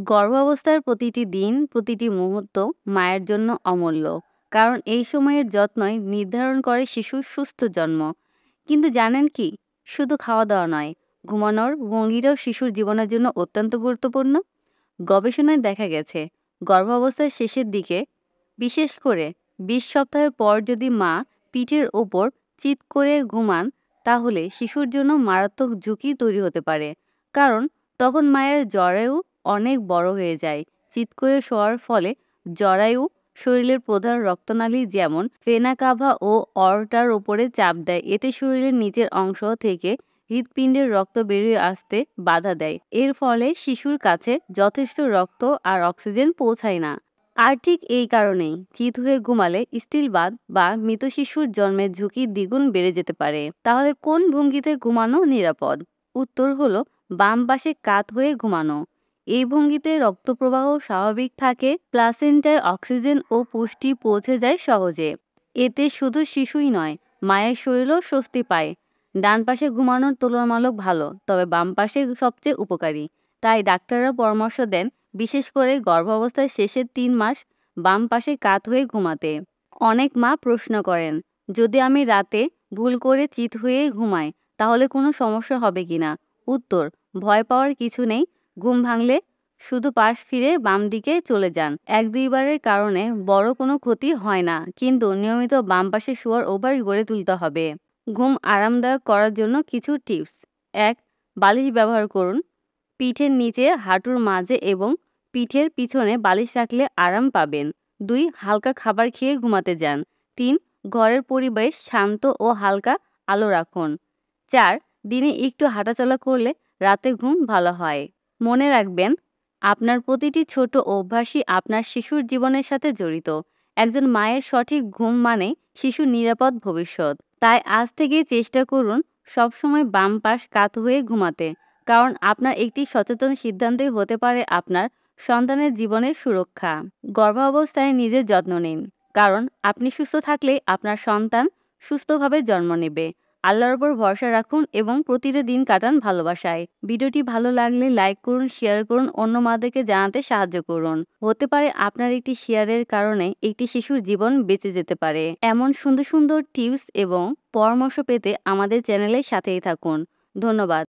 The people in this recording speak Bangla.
গর্ভাবস্থার প্রতিটি দিন, প্রতিটি মুহূর্ত মায়ের জন্য অমূল্য। কারণ এই সময়ের যত্নই নির্ধারণ করে শিশুর সুস্থ জন্ম। কিন্তু জানেন কি? শুধু খাওয়া-দাওয়া নয়, ঘুমানোর ভঙ্গিটাও শিশুর জীবনের জন্য অত্যন্ত গুরুত্বপূর্ণ। গবেষণায় দেখা গেছে, গর্ভাবস্থার শেষের দিকে, বিশেষ করে ২০ সপ্তাহের পর যদি মা পিঠের ওপর চিৎ করে ঘুমান, তাহলে শিশুর জন্য মারাত্মক ঝুঁকি তৈরি হতে পারে। কারণ তখন মায়ের জরায়ু অনেক বড় হয়ে যায়। চিৎ করে শোয়ার ফলে জরায়ু শরীরের প্রধান রক্তনালী যেমন ভেনা কাভা ও অর্টার ওপরে চাপ দেয়। এতে শরীরের নিচের অংশ থেকে হৃৎপিণ্ডের রক্ত বেরিয়ে আসতে বাধা দেয়। এর ফলে শিশুর কাছে যথেষ্ট রক্ত আর অক্সিজেন পৌঁছায় না। আর ঠিক এই কারণেই চিৎ হয়ে ঘুমালে স্টিলবাথ বা মৃত শিশুর জন্মের ঝুঁকি দ্বিগুণ বেড়ে যেতে পারে। তাহলে কোন ভঙ্গিতে ঘুমানো নিরাপদ? উত্তর হলো বাম পাশে কাত হয়ে ঘুমানো। এই ভঙ্গিতে রক্তপ্রবাহ স্বাভাবিক থাকে, প্লাসেন্টায় অক্সিজেন ও পুষ্টি পৌঁছে যায় সহজে। এতে শুধু শিশুই নয়, মায়ের শরীরও স্বস্তি পায়। ডান পাশে ঘুমানোর তুলনামূলক ভালো, তবে বাম পাশে সবচেয়ে উপকারী। তাই ডাক্তাররা পরামর্শ দেন, বিশেষ করে গর্ভাবস্থার শেষের ৩ মাস বাম পাশে কাত হয়ে ঘুমাতে। অনেক মা প্রশ্ন করেন, যদি আমি রাতে ভুল করে চিৎ হয়ে ঘুমাই, তাহলে কোনো সমস্যা হবে কিনা? উত্তর, ভয় পাওয়ার কিছু নেই। ঘুম ভাঙলে শুধু পাশ ফিরে বাম দিকে চলে যান। ১-২ বারের কারণে বড় কোনো ক্ষতি হয় না, কিন্তু নিয়মিত বাম পাশে শোয়ার অভ্যাস গড়ে তুলতে হবে। ঘুম আরামদায়ক করার জন্য কিছু টিপস। ১. বালিশ ব্যবহার করুন। পিঠের নিচে, হাঁটুর মাঝে এবং পিঠের পিছনে বালিশ রাখলে আরাম পাবেন। ২. হালকা খাবার খেয়ে ঘুমাতে যান। ৩. ঘরের পরিবেশ শান্ত ও হালকা আলো রাখুন। ৪. দিনে একটু হাঁটাচলা করলে রাতে ঘুম ভালো হয়। মনে রাখবেন, আপনার প্রতিটি ছোট অভ্যাসই আপনার শিশুর জীবনের সাথে জড়িত। একজন মায়ের সঠিক ঘুম মানে শিশুর নিরাপদ ভবিষ্যৎ। তাই আজ থেকেই চেষ্টা করুন সবসময় বাম পাশ কাত হয়ে ঘুমাতে। কারণ আপনার একটি সচেতন সিদ্ধান্তই হতে পারে আপনার সন্তানের জীবনের সুরক্ষা। গর্ভাবস্থায় নিজের যত্ন নিন। কারণ আপনি সুস্থ থাকলেই আপনার সন্তান সুস্থভাবে জন্ম নেবে। আল্লাহর উপর ভরসা রাখুন এবং প্রতিটা দিন কাটান ভালোবাসায়। ভিডিওটি ভালো লাগলে লাইক করুন, শেয়ার করুন, অন্য মাদেরকে জানাতে সাহায্য করুন। হতে পারে আপনার একটি শেয়ারের কারণে একটি শিশুর জীবন বেঁচে যেতে পারে। এমন সুন্দর সুন্দর টিপস এবং পরামর্শ পেতে আমাদের চ্যানেলের সাথেই থাকুন। ধন্যবাদ।